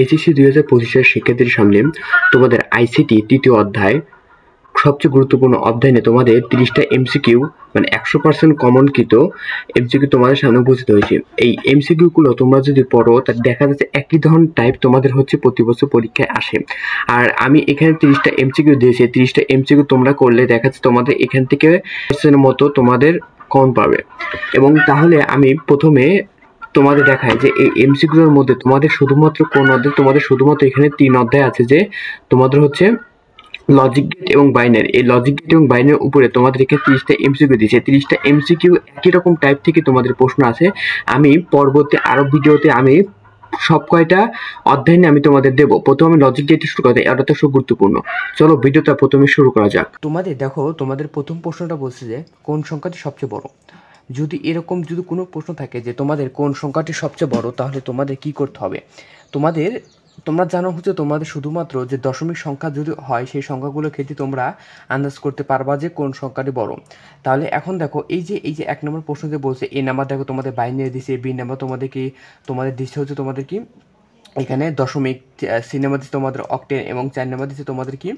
HSC 2025 শিক্ষার্থীদের সামনে তোমাদের আইসিটি তৃতীয় অধ্যায় সবচেয়ে গুরুত্বপূর্ণ অধ্যায় নিয়ে তোমাদের 30টা এমসিকিউ মানে 100% কমনকৃত এমসিকিউ তোমাদের সামনে উপস্থিত হয়েছে। এই এমসিকিউ গুলো তোমরা যদি পড়ো তা দেখা যাচ্ছে একই ধরনের টাইপ তোমাদের হচ্ছে প্রতি বছর পরীক্ষায় আসে। আর আমি এখানে 30টা এমসিকিউ দিয়েছি, 30টা এমসিকিউ তোমরা করলে দেখা যাচ্ছে তোমাদের এখান থেকে মতো তোমাদের কমন পাবে। এবং তাহলে আমি প্রথমে তোমাদের দেখায় যে এই এমসিকিউর মধ্যে তোমাদের শুধুমাত্র কোন অধ্যায়, তোমাদের শুধুমাত্র এখানে 3 অধ্যায় আছে যে তোমাদের হচ্ছে লজিক গেট এবং বাইনারি। এই লজিক গেট এবং বাইনারির উপরে তোমাদের এখানে 30টা এমসিকিউ দিয়েছে। 30টা এমসিকিউ একই রকম টাইপ থেকে তোমাদের প্রশ্ন আছে। আমি পরবর্তী আরো ভিডিওতে আমি সব কয়টা অধ্যায় নিয়ে আমি তোমাদের দেবো। প্রথমে আমি লজিক গেট শুরু করি, এটা তো খুব গুরুত্বপূর্ণ। চলো ভিডিওটা প্রথমে শুরু করা যাক। তোমাদের দেখো, তোমাদের প্রথম প্রশ্নটা বলছে যে কোন সংখ্যাটি সবচেয়ে বড়। যদি এরকম যদি কোনো প্রশ্ন থাকে যে তোমাদের কোন সংখ্যাটি সবচেয়ে বড়, তাহলে তোমাদের কি করতে হবে? তোমরা জানো হচ্ছে তোমাদের শুধুমাত্র যে দশমিক সংখ্যা যদি হয় সেই সংখ্যাগুলোর ক্ষেত্রে তোমরা আন্দাজ করতে পারবা যে কোন সংখ্যাটি বড়। তাহলে এখন দেখো এই যে 1 নম্বর প্রশ্ন যে বলছে, এ নাম্বার দেখো তোমাদের বাইনারি দিছে, বি নাম্বার তোমাদের দিচ্ছে হচ্ছে তোমাদের কি এখানে দশমিক, সি নাম্বার দিচ্ছে তোমাদের অক্টেন, এবং 4 নাম্বার দিচ্ছে তোমাদের কি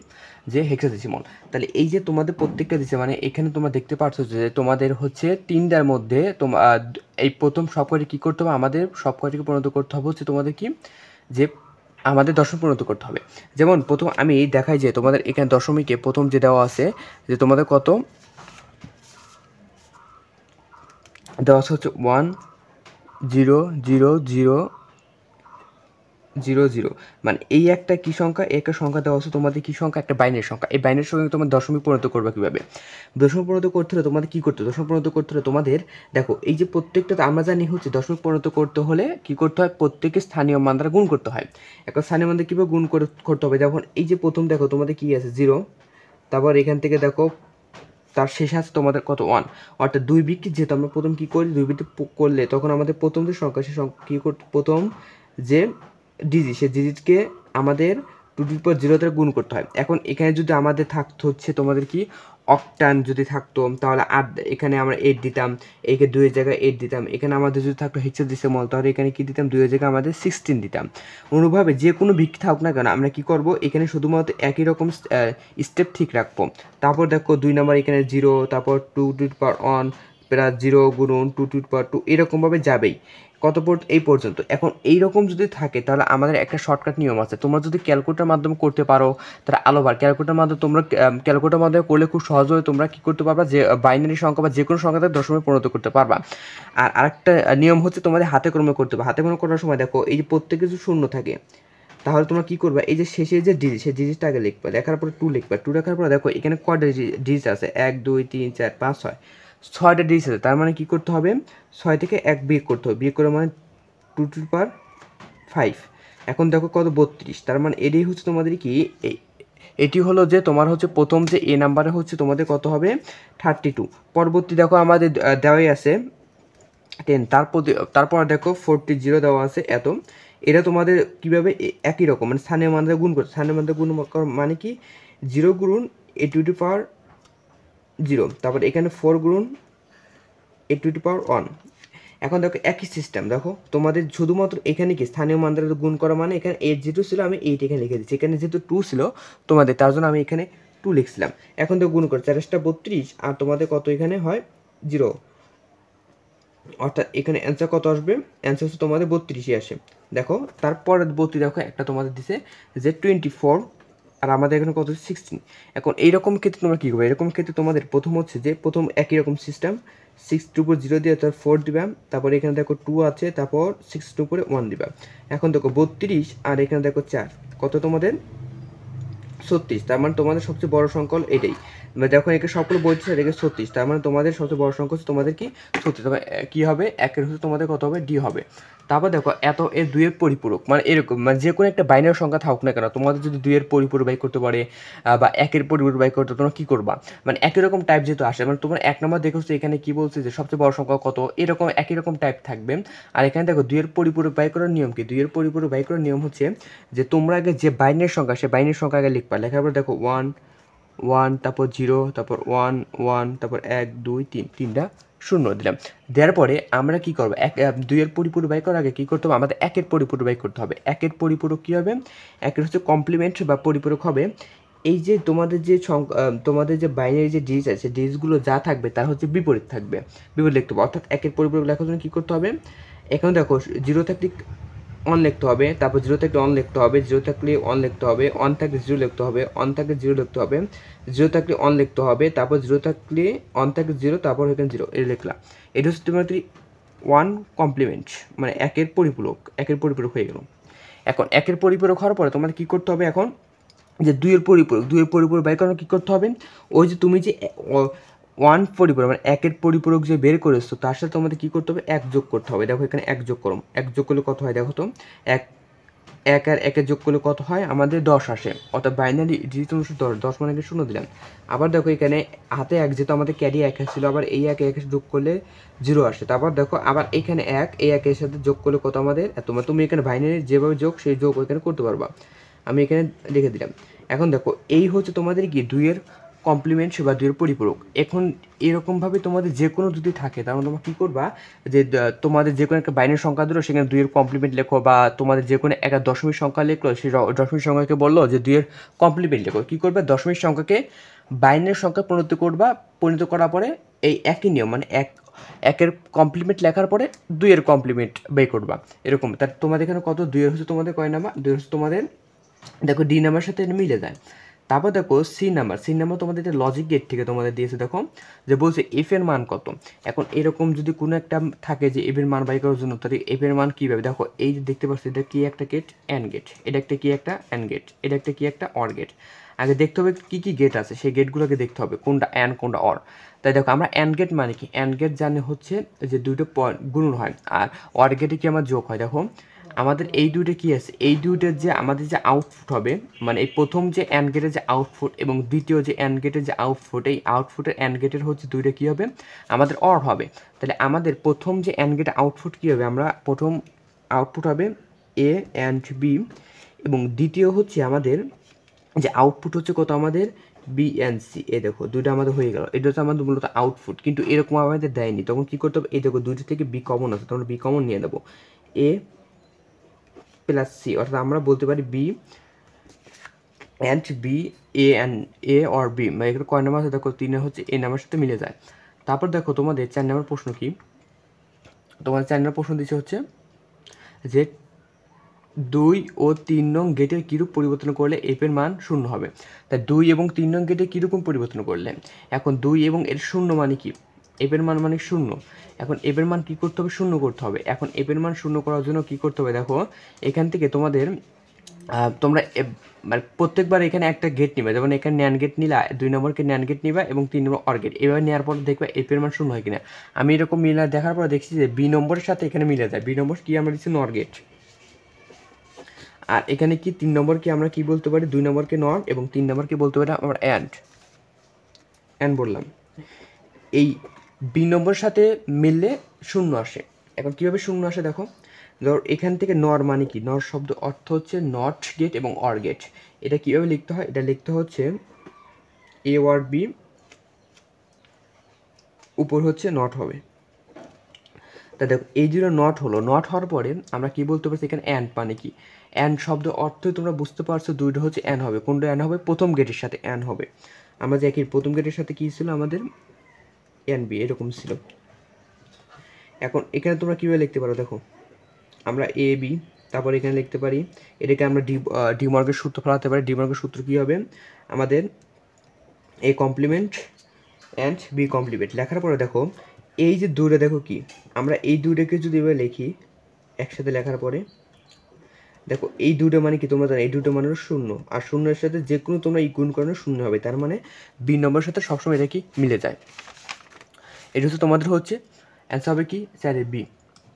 যে হেক্সাডেসিমাল। তাহলে এই যে তোমাদের প্রত্যেকটা দিচ্ছে, মানে এখানে তোমরা দেখতে পাচ্ছ যে তোমাদের হচ্ছে 3টার মধ্যে এই প্রথম সবকটি কী করতে হবে, আমাদের সবকটিকে পরিণত করতে হবে হচ্ছে তোমাদের কি যে আমাদের দশমিক পরিণত করতে হবে। যেমন প্রথম আমি দেখাই যে তোমাদের এখানে দশমিকে প্রথম যে দেওয়া আছে যে তোমাদের কত দেওয়া আছে হচ্ছে 1 0 0 0 0 0, মানে এই একটা কি সংখ্যা, একটা সংখ্যা দেওয়া আছে তোমাদের কি সংখ্যা, একটা বাইনারি সংখ্যা। এই বাইনারি সংখ্যা তোমার দশমিক পরিণত করবে কীভাবে? দশমিক পরিণত করতে হলে তোমাদের কী করতে হবে? দশমিক পরিণত করতে হলে তোমাদের দেখো এই যে প্রত্যেকটা আমরা জানি হচ্ছে দশমিক পরিণত করতে হলে কী করতে হয়, প্রত্যেকে স্থানীয় মান দ্বারা গুণ করতে হয়। এখন স্থানীয় মান দ্বারা কীভাবে গুণ করতে হবে? যখন এই যে প্রথম দেখো তোমাদের কী আছে 0, তারপর এখান থেকে দেখো তার শেষে আছে তোমাদের কত 1, অর্থাৎ 2 বৃত্তি যেহেতু আমরা প্রথম কী করি 2 বৃত্তি করলে তখন আমাদের প্রথম যে সংখ্যা সে সংখ্যা কী করতে, প্রথম যে ডিজিট সে ডিজিটকে আমাদের 2^0 দ্বারা গুণ করতে হয়। এখন এখানে যদি আমাদের থাকতো হচ্ছে তোমাদের কি অক্টান যদি থাকতো তাহলে 8, এখানে আমরা 8 দিতাম, এখানে 2 এর জায়গায় 8 দিতাম। এখানে আমাদের যদি থাকতো হেক্সাডেসিমাল তাহলে এখানে কি দিতাম, 2 এর জায়গায় আমাদের 16 দিতাম। অনুভাবে যে কোনো ভিত্তি থাকুক না কেন আমরা কি করব, এখানে শুধুমাত্র একই রকম স্টেপ ঠিক রাখবো। তারপর দেখো 2 নাম্বার এখানে 0, তারপর 2^1 প্লাস 0 গুণন 2^2 এরকমভাবে যাবেই কত এই পর্যন্ত। এখন এইরকম যদি থাকে তাহলে আমাদের একটা শর্টকাট নিয়ম আছে। তোমরা যদি ক্যালকুলেটরের মাধ্যমে করতে পারো তাহলে আলোবার ক্যালকুলেটরের মাধ্যমে তোমরা ক্যালকুলেটরের মাধ্যমে করলে খুব সহজভাবে তোমরা কী করতে পারবা, যে বাইনারি সংখ্যা বা যে কোনো সংখ্যাতে দশমিক পরিণত করতে পারবা। আর আরেকটা নিয়ম হচ্ছে তোমাদের হাতে কলমে করতে হবে। হাতে কলমে করার সময় দেখো এই যে প্রত্যেকে যদি শূন্য থাকে তাহলে তোমরা কী করবে, এই যে শেষে যে ডিজিট সেই ডিজিটটা আগে লিখবে, লেখার পরে 2 লিখবে। 2 লেখার পরে দেখো এখানে কয়টা ডিজিট আছে, 1 2 3 4 5 6, 6টা ডিজিট আছে। তার মানে কী করতে হবে, 6 থেকে 1 বিয়োগ করতে হবে, বিয়োগ করে মানে 2^5। এখন দেখো কত 32, তার মানে এটাই হচ্ছে তোমাদের কি এটি হলো যে তোমার হচ্ছে প্রথম যে এ নাম্বারে হচ্ছে তোমাদের কত হবে 32। পরবর্তী দেখো আমাদের দেওয়াই আছে 10, তারপর দেখো 40 দেওয়া আছে এত। এটা তোমাদের কীভাবে একই রকম মানে স্থানীয় মান গুণ করছে। স্থানীয় মান গুণ মানে কি 0 গুণন a^0, তারপর এখানে 4 গুণন a^1। এখন দেখো একই সিস্টেম, দেখো তোমাদের শুধুমাত্র এখানে কি স্থানীয় মান দ্বারা গুণ করা, মানে এখানে 8 যেহেতু ছিল আমি 8 এখানে লিখে দিচ্ছি, এখানে যেহেতু 2 ছিল তোমাদের তার জন্য আমি এখানে 2 লিখছিলাম। এখন তো গুণ করে 4টা 32 আর তোমাদের কত এখানে হয় 0, অর্থাৎ এখানে অ্যান্সার কত আসবে, অ্যান্সার হচ্ছে তোমাদের 32ই আসে। দেখো তারপর 32 দেখো একটা তোমাদের দিছে যে 24, আর আমাদের এখানে কত 16। এখন এইরকম ক্ষেত্রে তোমরা কী করবে, এরকম ক্ষেত্রে তোমাদের প্রথম হচ্ছে যে প্রথম একই রকম সিস্টেম, 6 উপর 0 দিয়ে তার 4 দিবা, তারপর এখানে দেখো 2 আছে, তারপর 6 উপরে 1 দিবা। এখন দেখো 32 আর এখানে দেখো 4, কত তোমাদের 36। তার মানে তোমাদের সবচেয়ে বড় সংখ্যা এটাই। দেখো একে সবগুলো বলছে এটাকে 36, তার মানে তোমাদের সবচেয়ে বড় সংখ্যা হচ্ছে তোমাদের কি 36। তবে কী হবে, একের হচ্ছে তোমাদের কত হবে ডি হবে। তারপর দেখো এত এর 2 এর পরিপূরক, মানে এরকম মানে যে কোনো একটা বাইনারি সংখ্যা থাকুক না কেন তোমাদের যদি 2 এর পরিপূরক বাই করতে পারে বা 1-এর পরিপূরক বাই করতে, তোমরা কী করবা, মানে একই রকম টাইপ যেহেতু আসে, মানে তোমরা 1 নম্বর দেখো এখানে কি বলছে যে সবচেয়ে বড় সংখ্যা কত, এরকম একই রকম টাইপ থাকবে। আর এখানে দেখো 2 এর পরিপূরক বাই করার নিয়ম কি, 2 এর পরিপূরক বাই করার নিয়ম হচ্ছে যে তোমরা আগে যে বাইনারি সংখ্যা সে বাইনারি সংখ্যা আগে লিখবা, লেখার পর দেখো 1 1, তারপর 0, তারপর 1 1, তারপর 1 2 3, তিনটা শূন্য দিলাম। দেওয়ার পরে আমরা কী করবো, 2-এর পরিপূরক বাই করার আগে কী করতে হবে, আমাদের 1-এর পরিপূরক বাই করতে হবে। 1-এর পরিপূরক কী হবে, 1-এর হচ্ছে কমপ্লিমেন্ট বা পরিপূরক হবে এই যে তোমাদের যে বাইনারি যে ডিজিট আছে ডিজিটগুলো যা থাকবে তার হচ্ছে বিপরীত থাকবে, বিপরীত লিখতে হবে। অর্থাৎ 1-এর পরিপূরক লেখার জন্য কী করতে হবে, এখন দেখো 0 থাকলে 1 লিখতে হবে, তারপর 0 থাকলে 1 লিখতে হবে, 0 থাকলে 1 লিখতে হবে, 1 থাকলে 0 লিখতে হবে, 1 থাকলে 0 লিখতে হবে, 0 থাকলে 1 লিখতে হবে, তারপর 0 থাকলে 1 থাকলে 0, তারপর এখানে 0 এই লিখলাম। এটা হচ্ছে তোমার 1 কমপ্লিমেন্ট, মানে 1-এর পরিপূরক হয়ে গেল। এখন 1-এর পরিপূরক হওয়ার পরে তোমাদের কী করতে হবে, এখন যে 2-এর পরিপূরক বাই করানো কী করতে হবে, ওই যে তুমি যে 1 পরিপূরক মানে 1-এর পরিপূরক যে বের করেছো তার সাথে তোমাদের কী করতে হবে, 1 যোগ করতে হবে। দেখো এখানে 1 যোগ করো, 1 যোগ করলে কত হয় দেখো তো, 1 আর 1-এর যোগ করলে কত হয়, আমাদের 10 আসে। অর্থাৎ বাইনারি ডিজিট অনুসারে 10 মানে 0 দিলাম। আবার দেখো এখানে হাতে 1 যেহেতু আমাদের ক্যারি 1 আসছিল, আবার এই 1 যোগ করলে 0 আসে। তারপর দেখো আবার এখানে 1 এই 1-এর সাথে যোগ করলে কত আমাদের, তুমি এখানে বাইনারি যেভাবে যোগ সেই যোগ এখানে করতে পারবা, আমি এখানে লিখে দিলাম। এখন দেখো এই হচ্ছে তোমাদের কি 2-এর কমপ্লিমেন্ট বা 2-এর পরিপূরক। এখন এরকমভাবে তোমাদের যে কোনো যদি থাকে তার মানে তোমরা কী করবা, যে তোমাদের যে কোনো একটা বাইনারি সংখ্যা দিলো সেখানে 2-এর কমপ্লিমেন্ট লেখো, বা তোমাদের যে কোনো একটা দশমিক সংখ্যা লিখলো সেই দশমিক সংখ্যাকে বললো যে 2-এর কমপ্লিমেন্ট লেখো। কী করবে, দশমিক সংখ্যাকে বাইনারি সংখ্যা পরিণত করার পরে এই একই নিয়ম, মানে 1-এর কমপ্লিমেন্ট লেখার পরে 2-এর কমপ্লিমেন্ট বের করবা। এরকম তার তোমাদের এখানে কত, 2-এর হচ্ছে তোমাদের কয় নাম্বার, 2-এর হচ্ছে তোমাদের দেখো ডি নাম্বার সাথে মিলে যায়। তারপর দেখো সি নাম্বার তোমাদের এটা লজিক গেট থেকে তোমাদের দিয়েছে, দেখো যে বলছে এফ এর মান কত। এখন এরকম যদি কোনো একটা থাকে যে এফ এর মান বাই করার জন্য, তাহলে এফ এর মান কীভাবে, দেখো এই যে দেখতে পাচ্ছি এটা কি একটা গেট, অ্যান্ড গেট, এটা একটা কি একটা অ্যান্ড গেট, এটা একটা কি একটা অর গেট। আগে দেখতে হবে কী কী গেট আছে, সেই গেটগুলোকে দেখতে হবে কোনটা অ্যান্ড কোনটা অর। তাই দেখো আমরা অ্যান্ড গেট মানে কি, অ্যান্ড গেট জানি হচ্ছে যে দুটো গুণন হয়, আর অর গেটে কি আমার যোগ হয়। দেখো আমাদের এই দুইটা কি আছে, এই দুইটার যে আমাদের যে আউটপুট হবে, মানে এই প্রথম যে অ্যান্ড গেটের যে আউটপুট এবং দ্বিতীয় যে অ্যান্ড গেটের যে আউটপুট, এই আউটপুটের অ্যান্ড গেটের হচ্ছে দুইটা কী হবে, আমাদের অর হবে। তাহলে আমাদের প্রথম যে অ্যান্ড গেটের আউটপুট কী হবে, আমরা প্রথম আউটপুট হবে এ অ্যান্ড বি, এবং দ্বিতীয় হচ্ছে আমাদের যে আউটপুট হচ্ছে কত, আমাদের বি অ্যান্ড সি। এ দেখো দুইটা আমাদের হয়ে গেল, এটা হচ্ছে আমাদের মূলত আউটপুট। কিন্তু এরকম আমাদের দেয়নি, তখন কী করতে হবে, এই দেখো দুইটা থেকে বি কমন আছে, তখন বি কমন নিয়ে নেবো, এ প্লাস সি, অর্থাৎ আমরা বলতে পারি B and B, A or B, মানে এখানে কয় নাম্বার আছে দেখো, 3 হচ্ছে এ নাম্বার সাথে মিলে যায়। তারপর দেখো তোমাদের 4 নম্বর প্রশ্ন কি, তোমাদের 4 নম্বর প্রশ্ন দিচ্ছে হচ্ছে যে 2 ও 3 নং গেটের কীরূপ পরিবর্তন করলে এফ এর মান 0 হবে। তাই 2 এবং 3 নং গেটে কীরকম পরিবর্তন করলে, এখন 2 এবং এর 0 মানে কি, এফের মান মানে 0। এখন এফের মান কী করতে হবে, 0 করতে হবে। এখন এফের মান 0 করার জন্য কী করতে হবে, দেখো এখান থেকে তোমাদের তোমরা মানে প্রত্যেকবার এখানে একটা গেট নিবা, যেমন এখানে ন্যান গেট নিলা, 2 নম্বরকে ন্যান গেট নিবা এবং 3 নম্বর অর গেট, এভাবে নেওয়ার পর দেখবে এফের মান 0 হয় কিনা। আমি এরকম মিলা দেখার পর দেখছি যে বি নম্বরের সাথে এখানে মিলে যায়, বি নম্বর কি আমরা দিচ্ছি নর গেট, আর এখানে কি 3 নম্বরকে আমরা কি বলতে পারি, 2 নম্বরকে নট এবং 3 নম্বরকে বলতে পারি আমরা অ্যান্ড বললাম। এই বি নম্বরের সাথে মিললে 0 আসে। এখন কীভাবে 0 আসে দেখো, ধর এখান থেকে নর মানে কি, নর শব্দ অর্থ হচ্ছে নট গেট এবং অর গেট। এটা কীভাবে লিখতে হয়, এটা লিখতে হচ্ছে এ অর বি, উপর হচ্ছে নট হবে। তা দেখো এই দুটো নট হলো, নট হওয়ার পরে আমরা কি বলতে পারছি, এখানে অ্যান্ড মানে কি, অ্যান্ড শব্দ অর্থই তোমরা বুঝতে পারছো, দুইটা হচ্ছে অ্যান্ড হবে। কোনটা অ্যান্ড হবে, প্রথম গেটের সাথে অ্যান্ড হবে। আমরা যে একই প্রথম গেটের সাথে কী ছিল আমাদের অ্যান্ড বি এরকম ছিল। এখন এখানে তোমরা কীভাবে লিখতে পারো, দেখো আমরা এ বি, তারপর এখানে লিখতে পারি এটাকে আমরা ডি মর্গের সূত্র ফেলাতে পারি। ডি মর্গের সূত্র কী হবে, আমাদের A complement and B complement লেখার পরে দেখো এই যে দুইটা, দেখো কি আমরা এই দুইটাকে যদি এবার লিখি একসাথে লেখার পরে, দেখো এই দুটো মানে কি, তোমরা জানো এই দুটো মানে 0, আর 0-এর সাথে যে কোনো তোমরা এই গুণ করানো 0 হবে, তার মানে বি নম্বরের সাথে সবসময় এটা কি মিলে যায়। এটা হচ্ছে তোমাদের হচ্ছে অ্যান্সার হবে কি 4 বি।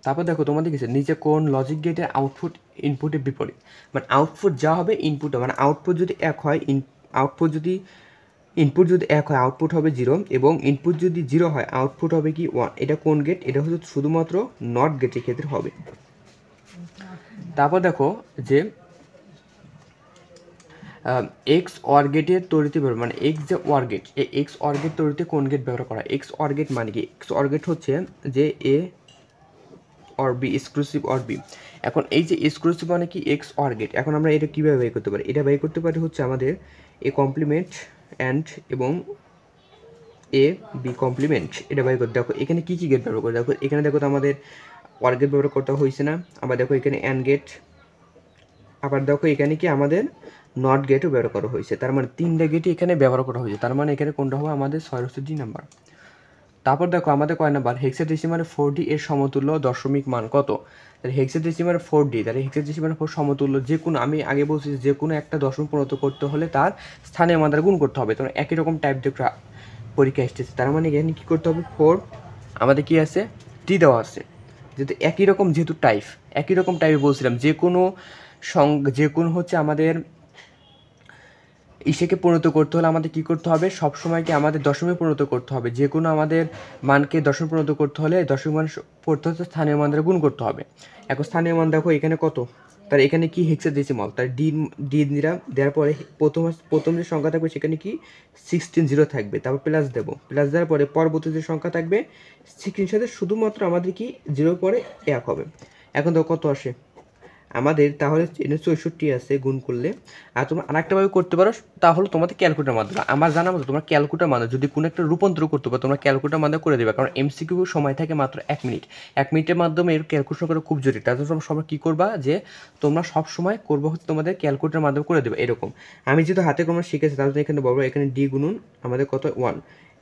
তারপর দেখো তোমাদের কিছু নিচে কোন লজিক গেটের আউটপুট ইনপুটের বিপরীত, মানে আউটপুট যা হবে ইনপুট, মানে আউটপুট যদি 1 হয় ইনপুট যদি 1 হয় আউটপুট হবে 0, এবং ইনপুট যদি 0 হয় আউটপুট হবে কি 1। এটা কোন গেট, এটা হচ্ছে শুধুমাত্র নট গেটের ক্ষেত্রে হবে। তারপর দেখো যে এক্স অর গেটের তৈরিতে ব্যবহার মানে এক্স যে অর গেট, এই এক্স অর গেট তৈরিতে কোন গেট ব্যবহার করা হয়? এক্স অর গেট মানে কি? এক্স অর গেট হচ্ছে যে A or B, exclusive or B. এখন এই যে এক্সক্লুসিভ মানে কি? X or gate. এখন আমরা এটা কীভাবে বের করতে পারি? এটা বের করতে পারি হচ্ছে আমাদের এ কমপ্লিমেন্ট অ্যান্ড এবং এ বি কমপ্লিমেন্ট, এটা বের করতে। দেখো এখানে কী কী গেট ব্যবহার করে, দেখো এখানে দেখো তো আমাদের অর গেট ব্যবহার করতে হয়েছে না, আবার দেখো এখানে অ্যান্ড গেট, আবার দেখো এখানে কি আমাদের নট গেটও ব্যবহার করা হয়েছে। তার মানে 3টা গেটই এখানে ব্যবহার করা হয়েছে। তার মানে এখানে কোনটা হবে? আমাদের 6 নাম্বার। তারপর দেখো আমাদের কয় নাম্বার? হেক্সাডেসিমালে 4D এর সমতুল্য দশমিক মান কত? তাহলে হেক্সাডেসিমালে 4D, তাহলে হেক্সাডেসিমালে 4 সমতুল্য যে কোনো, আমি আগে বলছি যে কোনো একটা দশমিক পরিণত করতে হলে তার স্থানীয় মান দ্বারা গুণ করতে হবে। তোমরা একই রকম টাইপ দেখো পরীক্ষা এসেছে। তার মানে এখানে কী করতে হবে? 4 আমাদের কি আছে? টি দেওয়া আছে, যেহেতু একই রকম, যেহেতু টাইপ একই রকম টাইপে বলছিলাম যে কোনো হচ্ছে আমাদের ইসেকে পরিণত করতে হলে আমাদের কী করতে হবে? সবসময় কি আমাদের দশমে পরিণত করতে হবে। যে কোনো আমাদের মানকে দশমে পরিণত করতে হলে দশমিক মান পড়তে হচ্ছে স্থানীয় মান দ্বারা গুণ করতে হবে। এখন স্থানীয় মান দেখো এখানে কত, তার এখানে কি হেক্সাডেসিমাল, তার ডি দেওয়ার পরে প্রথম যে সংখ্যা থাকবে সেখানে কি 16 0 থাকবে, তারপর প্লাস দেবো, প্লাস দেওয়ার পরে পরবর্তী যে সংখ্যা থাকবে 16 সাথে শুধুমাত্র আমাদের কি 0 পরে 1 হবে। এখন দেখো কত আসে আমাদের, তাহলে 64 আছে গুণ করলে। আর তোমরা আরেকটাভাবে করতে পারো, তাহলে তোমাদের ক্যালকুলেটার মাধ্যমে। আমার জানা মতো তোমরা ক্যালকুলেটার মাধ্যমে যদি কোনো একটা রূপান্তর করতে পারো, তোমরা ক্যালকুলেটার মাধ্যমে করে দেবে, কারণ এমসিকিউ সময় থাকে মাত্র 1 মিনিট। 1 মিনিটের মাধ্যমে এর ক্যালকুলেশন করা খুব জরুরি। তার জন্য তোমরা কী করবা, যে তোমরা সব সময় করবো হচ্ছে তোমাদের ক্যালকুলেটার মাধ্যমে করে দেবে এরকম। আমি যেহেতু হাতে কোনো শিখেছি তার জন্য এখানে বলবো, এখানে ডি গুণুন আমাদের কত 1।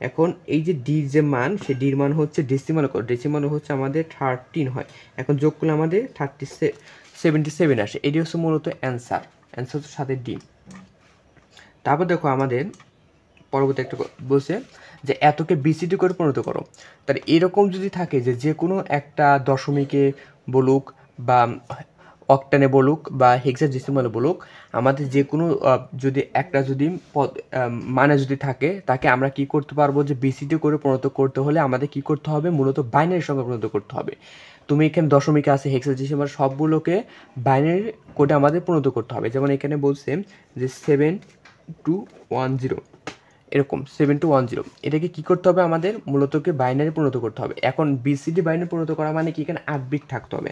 এখন এই যে ডির যে মান, সেই ডির মান হচ্ছে ডেসিমাল হচ্ছে আমাদের 13 হয়। এখন যোগ করলে আমাদের 77 আসে। এটি হচ্ছে মূলত অ্যান্সার হচ্ছে 7 ডি। তারপর দেখো আমাদের পরবর্তী একটা বলছে যে এতকে বিসিডি করে পরিণত করো। তাহলে এরকম যদি থাকে যে কোনো একটা দশমিকে বলুক বা অক্টানে বলুক বা হেক্সাডেসিমালে বলুক, আমাদের যে কোনো যদি একটা যদি মানে যদি থাকে, তাকে আমরা কি করতে পারবো? যে বিসিডি করে পরিণত করতে হলে আমাদের কি করতে হবে? মূলত বাইনারি সংখ্যা পরিণত করতে হবে। তুমি এখানে দশমিকে আছে হেক্সাডেসিমাল, সবগুলোকে বাইনারি কোডে আমাদের পরিণত করতে হবে। যেমন এখানে বলছে যে 7210, এরকম 7210, এটাকে কী করতে হবে? আমাদের মূলতকে বাইনারি পরিণত করতে হবে। এখন বিসিডি বাইনারি পরিণত করা মানে কি? এখানে 8 বিট থাকতে হবে।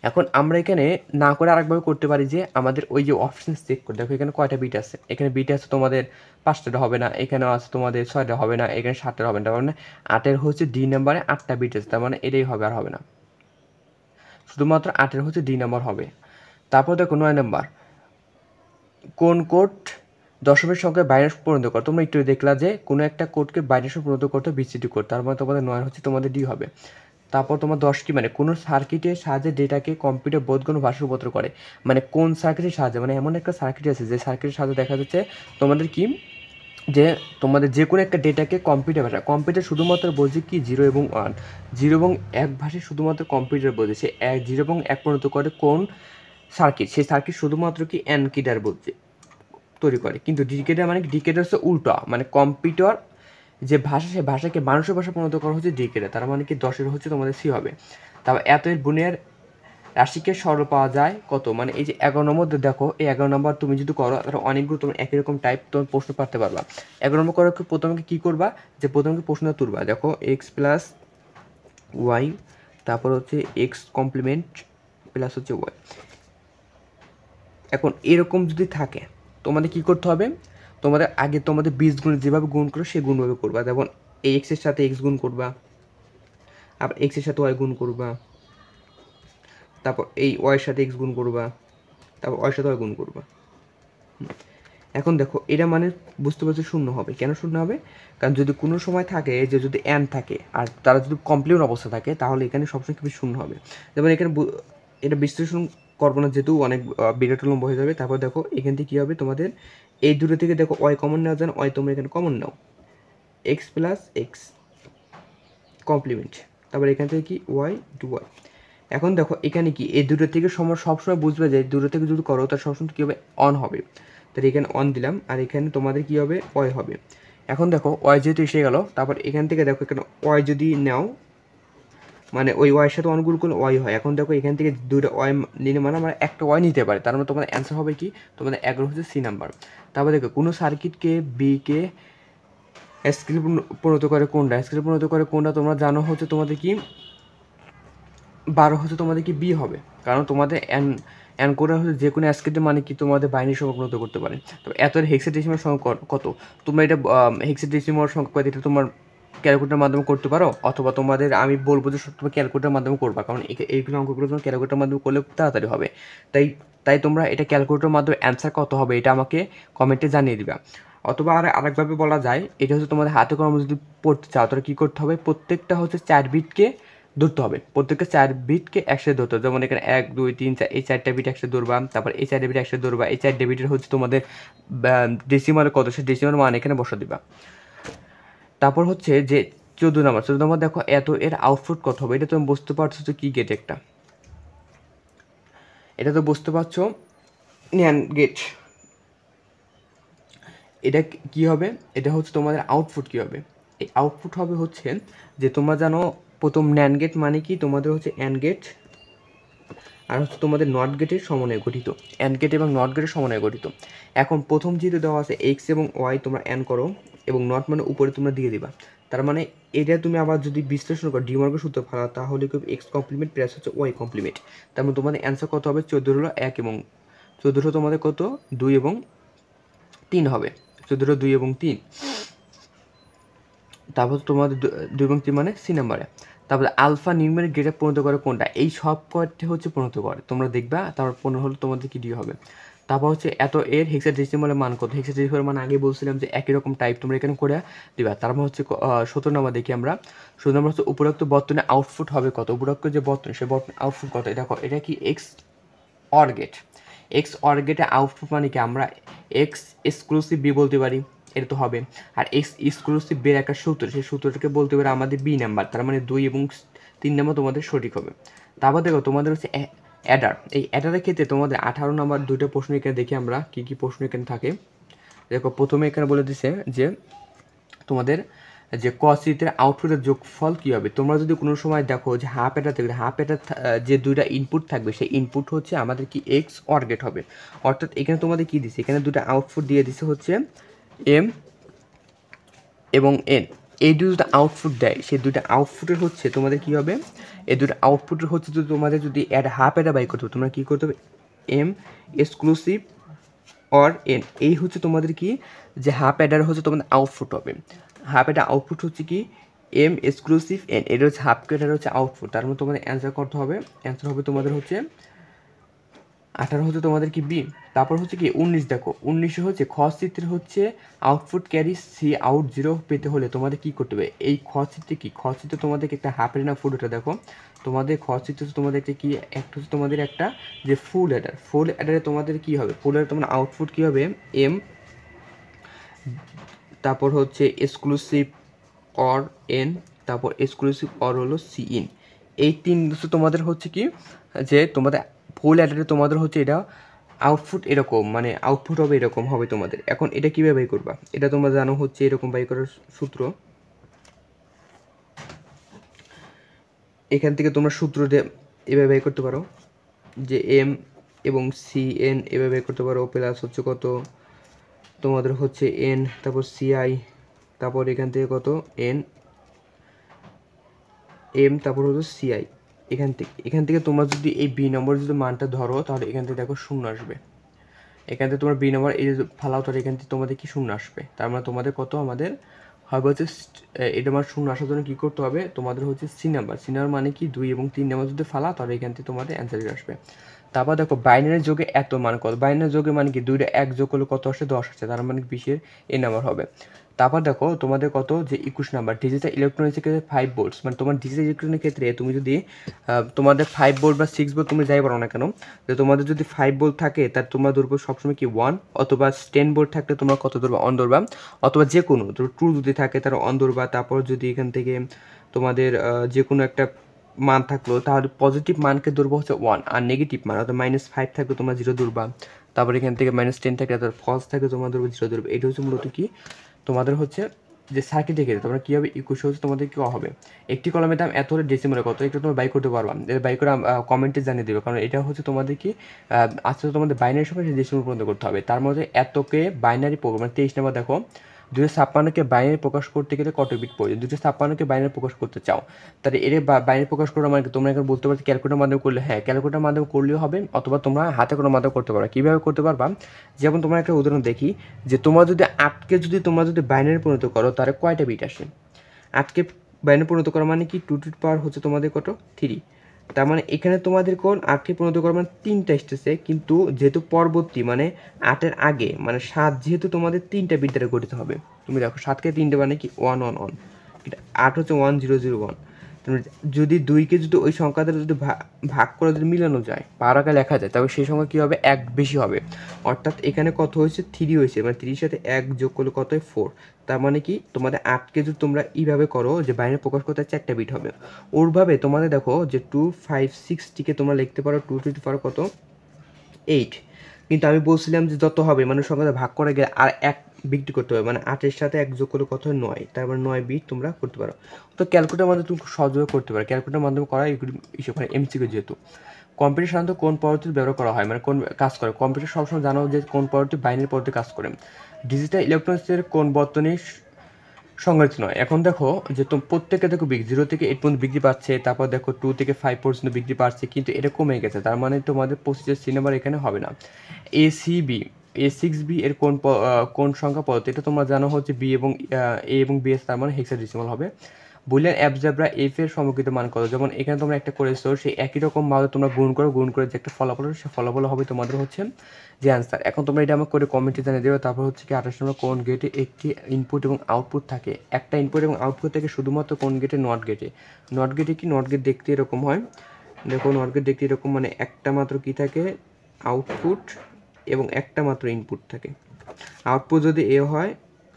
এখন আমরা এখানে না করে আরেকভাবে করতে পারি, যে আমাদের ওই যে অপশন চেক করে দেখো এখানে কয়টা বিট আছে। এখানে বিট আছে তোমাদের 5টা হবে না, এখানে আছে তোমাদের 6টা হবে না, এখানে 7টা হবে না। তার মানে 8-এর হচ্ছে ডি নাম্বারে 8টা বিট আছে, তার মানে এটাই হবে, আর হবে না। শুধুমাত্র 8-এর হচ্ছে ডি নাম্বার হবে। তারপর দেখো 9 নাম্বার, কোন কোড দশমিক সংখ্যায় বাইনারি পরিণত করো। তোমরা একটু দেখলা যে কোনো একটা কোডকে বাইনারি পরিণত করতে বিসিডি কোড, তার মানে তোমাদের 9 হচ্ছে তোমাদের ডি হবে। তারপর তোমার 10 কি মানে কোনো সার্কিটের সাহায্যে ডেটাকে কম্পিউটার বোধগম্য ভাষায় রূপান্তর করে। মানে কোন সার্কিটের সাহায্যে, মানে এমন একটা সার্কিট আছে যে সার্কিটের সাহায্যে দেখা যাচ্ছে তোমাদের কি, যে তোমাদের যে কোনো একটা ডেটাকে কম্পিউটার শুধুমাত্র বোঝে কি 0 এবং 1, 0 এবং 1 ভাষায় শুধুমাত্র কম্পিউটার বোঝে। সে 0 এবং 1 পরিণত করে কোন সার্কিট, সেই সার্কিট শুধুমাত্র কি এনকিডার বোঝে তৈরি করে। কিন্তু ডিকেডার মানে ডিকেডার হচ্ছে উল্টা, মানে কম্পিউটার যে ভাষা, সেই ভাষাকে মানুষের ভাষা পরিণত করা হচ্ছে ডিকেডার। তার মানে কি 10-এর হচ্ছে তোমাদের সি হবে। তারপর এত এর গুণের রাশিকে সরল পাওয়া যায় কত? মানে এই যে 11 নম্বর দেখো, এই 11 নম্বর তুমি যদি করো তাহলে অনেকগুলো তোমার একই রকম টাইপ তোমার প্রশ্ন পারতে পারবা। 11 নম্বর করে প্রথমে কী করবা, যে প্রথমে প্রশ্ন তুলবা। দেখো এক্স প্লাস ওয়াই, তারপর হচ্ছে এক্স কমপ্লিমেন্ট প্লাস হচ্ছে ওয়াই। এখন এরকম যদি থাকে তোমাদের কি করতে হবে? তোমাদের আগে তোমাদের বীজগুণ যেভাবে গুণ করো সেই গুণভাবে করবা। যেমন এই এক্সের সাথে এক্স গুণ করবা, আবার এক্সের সাথে ওয়াই গুণ করবা, তারপর এই ওয়াইয়ের সাথে এক্স গুণ করবা, তারপর ওয়াইয়ের সাথে ওয়াই গুণ করবা। এখন দেখো এটা মানে বুঝতে পারছো শূন্য হবে। কেন শূন্য হবে? কারণ যদি কোনো সময় থাকে যে যদি এন থাকে আর তারা যদি কমপ্লিট অবস্থা থাকে, তাহলে এখানে সবসময় কিন্তু শূন্য হবে। যেমন এখানে এটা বিশ্লেষণ করবো না যেহেতু অনেক বিরাট লম্ব হয়ে যাবে। তারপর দেখো এখান থেকে কী হবে, তোমাদের এই দুটো থেকে দেখো ওয়াই কমন নেওয়া যায়, ওয়াই তোমরা এখানে কমন নাও, এক্স প্লাস এক্স কমপ্লিমেন্ট, তারপর এখান থেকে কি ওয়াই টু ওয়াই। এখন দেখো এখানে কি এই দুটো থেকে সবসময় বুঝবে যে দুটো থেকে যদি করো তার সবসময় কী হবে, অন হবে। তাহলে এখানে অন দিলাম, আর এখানে তোমাদের কী হবে, ওয়াই হবে। এখন দেখো ওয়াই যেহেতু এসে গেল, তারপর এখান থেকে দেখো এখানে ওয়াই যদি নাও, মানে ওই ওয়াইয়ের সাথে অন গুণ করলে ওয়াই হয়। এখন দেখো এখান থেকে দুইটা ওয়াই নিলে মানে আমরা একটা ওয়াই নিতে পারি, তার মানে তোমাদের অ্যান্সার হবে কি, তোমাদের 11 হচ্ছে সি নাম্বার। তারপর দেখো কোনো সার্কিটকে বিকে স্কেলে পরিণত করে কোনটা, স্কেলে পরিণত করে কোনটা তোমরা জানো হচ্ছে তোমাদের কি 12 হচ্ছে তোমাদের কি বি হবে, কারণ তোমাদের এন কোডার হচ্ছে যে কোনো স্কেলের মানে কি তোমাদের বাইনারি সংখ্যা পরিণত করতে পারে। তবে এত হেক্সাডেসিমাল সংখ্যা কত, তোমরা এটা হেক্সাডেসিমাল সংখ্যা কত এটা তোমার ক্যালকুলেটার মাধ্যমে করতে পারো, অথবা তোমাদের আমি বলবো যে তোমরা ক্যালকুলেটার মাধ্যমে করবা, কারণ এইগুলো অঙ্কগুলো তোমার ক্যালকুলেটার মাধ্যমে করলে খুব তাড়াতাড়ি হবে। তাই তোমরা এটা ক্যালকুলেটার মাধ্যমে অ্যান্সার কত হবে এটা আমাকে কমেন্টে জানিয়ে দিবা। অথবা আরেকভাবে বলা যায়, এটা হচ্ছে তোমাদের হাতে কলমে যদি পড়তে চাও তাহলে কী করতে হবে, প্রত্যেকটা হচ্ছে 4 বিটকে ধরতে হবে, প্রত্যেকটা 4 বিটকে একসাথে ধরতে হবে। যেমন এখানে 1 2 3 4 এই 4টা বিট একসাথে ধরবা, তারপর এই 4টা বিট একসাথে ধরবা, এই 4টা বিটের হচ্ছে তোমাদের ডেসিমালে কত সে ডেসিমাল মান এখানে বসা দিবা। তারপর হচ্ছে যে 14 নম্বর দেখো এত এর আউটপুট কত হবে, এটা তুমি বুঝতে পারছো যে কী গেট, একটা এটা তো বুঝতে পারছো NAND গেট। এটা কি হবে, এটা হচ্ছে তোমাদের আউটপুট কি হবে, এই আউটপুট হবে হচ্ছে যে তোমরা জানো প্রথম NAND গেট মানে কি তোমাদের হচ্ছে AND গেট আর হচ্ছে তোমাদের নট গেটের সমন্বয়ে গঠিত, AND গেট এবং নট গেটের সমন্বয়ে গঠিত। এখন প্রথম যেহেতু দেওয়া আছে এক্স এবং ওয়াই তোমরা অ্যান্ড করো এবং নট মানে উপরে তোমরা দিয়ে দিবা, তার মানে এটা তুমি আবার যদি বিশ্লেষণ করো ডিমর্গের সূত্র ফেলা তাহলে কি এক্স কমপ্লিমেন্ট প্লাস হচ্ছে ওয়াই কমপ্লিমেন্ট, তার মানে তোমাদের অ্যান্সার কত হবে 14 হলো 1 এবং 14 তোমাদের কত 2 এবং 3 হবে, 14 2 এবং 3। তারপর তোমাদের 2 এবং 3 মানে সি নাম্বারে। তারপরে আলফা নিউমেরিক গ্রেডে পরিণত করে কোনটা, এই সব কয়টি হচ্ছে পরিণত করে তোমরা দেখবা, তারপর 15 হলো তোমাদের কি ডি হবে। তারপর হচ্ছে এত এর হেক্সাডেসিমালের মান কত, হেক্সাডেসিমালের মান আগে বলছিলাম যে একই রকম টাইপ তোমরা এখানে করে দিবা। তারপর হচ্ছে 17 নম্বর দেখি আমরা, 17 নম্বর হচ্ছে উপরোক্ত বর্তনে আউটপুট হবে কত, উপরোক্ত যে বর্তন সেই বর্তন আউটপুট কত, দেখো এটা কি x or gate, XOR গেটে আউটপুট মানে কি আমরা এক্স এক্সক্লুসিভ বি বলতে পারি, এটা তো হবে। আর এক্স এক্সক্লুসিভ বের একটা সূত্র, সেই সূত্রটাকে বলতে পারে আমাদের বি নাম্বার, তার মানে 2 এবং 3 নাম্বার তোমাদের সঠিক হবে। তারপর দেখো তোমাদের হচ্ছে অ্যাডার, এই অ্যাডারের ক্ষেত্রে তোমাদের 18 নম্বর দুইটা প্রশ্ন এখানে দেখি আমরা কী কী প্রশ্ন এখানে থাকে। দেখো প্রথমে এখানে বলে দিছে যে তোমাদের যে কসিটের আউটপুটের যোগফল কী হবে, তোমরা যদি কোনো সময় দেখো যে হাফ অ্যাডার থাকবে, হাফ অ্যাডার যে দুইটা ইনপুট থাকবে সেই ইনপুট হচ্ছে আমাদের কি এক্স অর গেট হবে, অর্থাৎ এখানে তোমাদের কী দিছে, এখানে দুটো আউটপুট দিয়ে দিছে হচ্ছে এম এবং এন, এই দুটো আউটপুট দেয়, সেই দুটো আউটপুটের হচ্ছে তোমাদের কী হবে, এই দুটো আউটপুটের হচ্ছে যদি তোমাদের যদি হাফ অ্যাডার বাই করতে হবে তোমরা কী করতে হবে এম এক্সক্লুসিভ অর এন, এই হচ্ছে তোমাদের কি যে হাফ অ্যাডার হচ্ছে তোমাদের আউটপুট হবে, হাফ অ্যাডার আউটপুট হচ্ছে কি এম এক্সক্লুসিভ এন, এটা হচ্ছে হাফ অ্যাডার হচ্ছে আউটপুট, তার মধ্যে তোমাদের অ্যান্সার করতে হবে, অ্যান্সার হবে তোমাদের হচ্ছে 18 হচ্ছে তোমাদের কি বি। তারপর হচ্ছে কি 19, দেখো 19 হচ্ছে খ চিত্রের হচ্ছে আউটপুট ক্যারি সি আউট 0 পেতে হলে তোমাদের কি করতে হবে, এই খ চিত্রে কি খ চিত্রে তোমাদেরকে একটা হাফ অ্যাডার না ফুল অ্যাডার, দেখো তোমাদের খ চিত্রে তোমাদের একটা কি একটা হচ্ছে তোমাদের একটা যে ফুল অ্যাডার, ফুল অ্যাডারে তোমাদের কি হবে, ফুল অ্যাডারে তোমার আউটপুট কি হবে এম, তারপর হচ্ছে এক্সক্লুসিভ অর এন, তারপর এক্সক্লুসিভ অর হলো সি ইন, এই তিন তোমাদের হচ্ছে কি যে তোমাদের ফুল অ্যাডারে তোমাদের হচ্ছে এটা আউটপুট এরকম মানে আউটপুট হবে এরকম হবে তোমাদের। এখন এটা কীভাবে বাই করবা, এটা তোমরা জানো হচ্ছে এরকম বাই করার সূত্র, এখান থেকে তোমরা সূত্র দিয়ে এভাবে বাই করতে পারো যে এম এবং সি এন এভাবে বাই করতে পারো, প্লাস হচ্ছে কত তোমাদের হচ্ছে এন, তারপর সিআই, তারপর এখান থেকে কত এন এম, তারপর হচ্ছে সিআই, এখান থেকে তোমরা যদি এই বি নম্বর যদি মানটা ধরো তাহলে এখান থেকে দেখো শূন্য আসবে, এখান থেকে তোমরা বি নম্বর এই যে ফালাও তাহলে এখান থেকে তোমাদের কি শূন্য আসবে, তার মানে তোমাদের কত আমাদের হবে হচ্ছে এটা আমার শূন্য আসার জন্য কী করতে হবে তোমাদের হচ্ছে সি নাম্বার, সি নাম্বার মানে কি 2 এবং 3 নাম্বার যদি ফালা তাহলে এখান থেকে তোমাদের অ্যান্সার আসবে। তারপর দেখো বাইনারি যোগে এত মান কত, বাইনারি যোগে মানে কি 2টা 1 যোগ করলে কত আসে 10 আসে, তার মানে 20-এর এই নাম্বার হবে। তারপর দেখো তোমাদের কত যে 21 নাম্বার ডিজিটাল ইলেকট্রনিক্সের ক্ষেত্রে 5 ভোল্টস, মানে তোমার ডিজিটাল ইলেকট্রনিক্সের ক্ষেত্রে তুমি যদি তোমাদের 5 ভোল্ট বা 6 ভোল্ট তুমি যাই পারো না কেন, যে তোমাদের যদি 5 ভোল্ট থাকে তার তোমরা ধরবো সবসময় কি 1, অথবা 10 ভোল্ট থাকলে তোমরা কত ধরবা অন ধরবা, অথবা যে কোনো 2 যদি থাকে তারা অন ধরবা। তারপর যদি এখান থেকে তোমাদের যে কোনো একটা মান থাকলো তাহলে পজিটিভ মানকে ধরবো হচ্ছে 1, আর নেগেটিভ মান অর্থাৎ -5 থাকলে তোমরা 0 ধরবা, তারপর এখান থেকে -10 থাকলে অর্থাৎ ফলস থাকলে তোমরা ধরবো 0 ধরবে। এটা হচ্ছে মূলত কি তোমাদের হচ্ছে যে সার্কিটের ক্ষেত্রে তোমরা কী হবে ইকুয়েশন হচ্ছে তোমাদের কী হবে একটি কলমের দাম এত হলে ডেসিমেলে কত এটা তোমরা বাই করতে পারবা, এটা বাই করে কমেন্টে জানিয়ে দেবে, কারণ এটা হচ্ছে তোমাদের কি আজকে তোমাদের বাইনারি সময় ডেসিমেল পর্যন্ত করতে হবে। তার মধ্যে এতকে বাইনারি প্রোগ্রাম 23 নম্বর দেখো 256কে বাইনারি প্রকাশ করতে গেলে কত বিট প্রয়োজন, 256কে বাইনারি প্রকাশ করতে চাও তাহলে এর বাইনারি প্রকাশ করা মানে তোমরা এখন বলতে পারছো ক্যালকুলেটার মাধ্যমে করলে, হ্যাঁ ক্যালকুলেটার মাধ্যমে করলেও হবে, অথবা তোমরা হাতে কোনো মাধ্যমে করতে পারো। কীভাবে করতে পারবা, যেমন তোমরা একটা উদাহরণ দেখি যে তোমরা যদি 8কে তোমরা যদি বাইনারি পরিণত করো তাহলে কয়টা বিট আসে, 8কে বাইনারি পরিণত করা মানে কি 2 টু দি পাওয়ার হচ্ছে তোমাদের কত 3, তার মানে এখানে তোমাদের কোন 8কে পরিণত করা মানে 3টা এসতেছে, কিন্তু যেহেতু পরবর্তী মানে 8-এর আগে মানে 7 যেহেতু তোমাদের 3টা বিট দ্বারা গঠিত হবে, তুমি দেখো 7কে 3টে মানে কি 111, এটা 8 হচ্ছে 1001, যদি 2কে ওই সংখ্যা দ্বারা যদি ভাগ করে যদি মিলানো যায় পাওয়ার আকারে লেখা যায় তবে সেই সংখ্যা কী হবে 1 বেশি হবে, অর্থাৎ এখানে কত হয়েছে 3 হয়েছে, মানে 3 সাথে 1 যোগ করলে কত হয় 4, তার মানে কি তোমাদের 8কে যদি তোমরা এইভাবে করো যে বাইরে প্রকাশ করতে 4টা বিট হবে, ওরভাবে তোমাদের দেখো যে 256টিকে তোমরা লিখতে পারো 2 টু দি পাওয়ার কত 8, কিন্তু আমি বলছিলাম যে যত হবে মানে সংখ্যাটা ভাগ করে গেলে আর 1 বিট করতে হবে, মানে 8-এর সাথে 1 যোগ করলে কত হয় 9, তার মানে 9 বিট তোমরা করতে পারো। তো ক্যালকুলেটার মাধ্যমে তুমি খুব সহজভাবে করতে পারো, ক্যালকুলেটার মাধ্যমে করা এগুলি মানে এমসিকিউ যেহেতু। কম্পিউটার সাধারণত কোন পদ্ধতি ব্যবহার করা হয়, মানে কোন কাজ করে, কম্পিউটার সবসময় জানো যে কোন পদ্ধতি বাইনারি পদ্ধতি কাজ করে, ডিজিটাল ইলেকট্রনিক্সের কোন বর্তনী সংজ্ঞায়িত নয়। এখন দেখো যে প্রত্যেকে দেখো 0 থেকে 8 পর্যন্ত বৃদ্ধি পাচ্ছে, তারপর দেখো 2 থেকে 5 পর্যন্ত বৃদ্ধি পাচ্ছে, কিন্তু এটা কমে গেছে, তার মানে তোমাদের 25 সি নাম্বার এখানে হবে না। A6B এর কোন সংখ্যা পদ্ধতি, এটা তোমরা জানো হচ্ছে বি এবং এ এবং বি এস, তার মানে হেক্সাডেসিমাল হবে। বুলিয়ান অ্যালজেব্রা এফ এর সমকৃত মান কত, যেমন এখানে তোমরা একটা করেছো সেই একই রকম ভাবে তোমরা গুণ করে যে একটা ফলাফল সে ফলাফল হবে তোমাদের হচ্ছে যে অ্যান্সার। এখন তোমরা এটা আমাকে করে কমেন্টে জানিয়ে দেবে। তারপর হচ্ছে কি 28 নম্বর কোন গেটে একটি ইনপুট এবং আউটপুট থাকে, একটা ইনপুট এবং আউটপুট থাকে শুধুমাত্র কোন গেটে, নট গেটে। নট গেটে কি, নট গেট দেখতে এরকম হয়, দেখো নট গেট দেখতে এরকম, মানে একটা মাত্র কি থাকে আউটপুট এবং একটা মাত্র ইনপুট থাকে। আউটপুট যদি এ হয়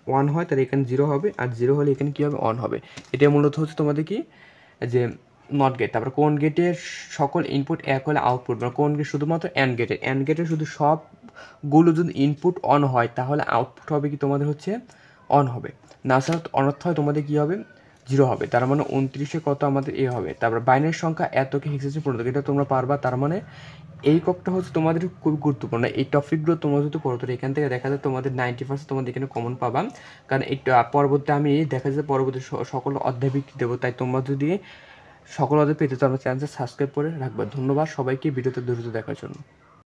1 হয় তাহলে এখানে 0 হবে, আর 0 হলে এখানে কী হবে 1 হবে। এটা মূলত হচ্ছে তোমাদের কি যে নট গেট। তারপর কোন গেটের সকল ইনপুট এক হলে আউটপুট, মানে কোন গেট শুধুমাত্র অ্যান্ড গেটের শুধু সবগুলো যদি ইনপুট অন হয় তাহলে আউটপুট হবে কি তোমাদের হচ্ছে অন হবে, না ছাড়া অনর্থ তোমাদের কী হবে 0 হবে, তার মানে 29-এ কত আমাদের এ হবে। তারপর বাইনারি সংখ্যা এতকে হেক্সাডেসিমালে পরিণত, এটা তোমরা পারবা, তার মানে এই ককটা হচ্ছে তোমাদের খুব গুরুত্বপূর্ণ। এই টপিকগুলো তোমরা যদি পড়ো তো এখান থেকে দেখা যায় তোমাদের 90% তোমাদের এখানে কমন পাবা, কারণ এই পরবর্তী আমি দেখা যায় পরবর্তী সকল অধ্যায় ভিত্তি দেবো, তাই তোমরা যদি সকল অধ্যায় পেতে চাও আমার চ্যানেলটা সাবস্ক্রাইব করে রাখবে। ধন্যবাদ সবাইকে ভিডিওতে ধৈর্য দেখার জন্য।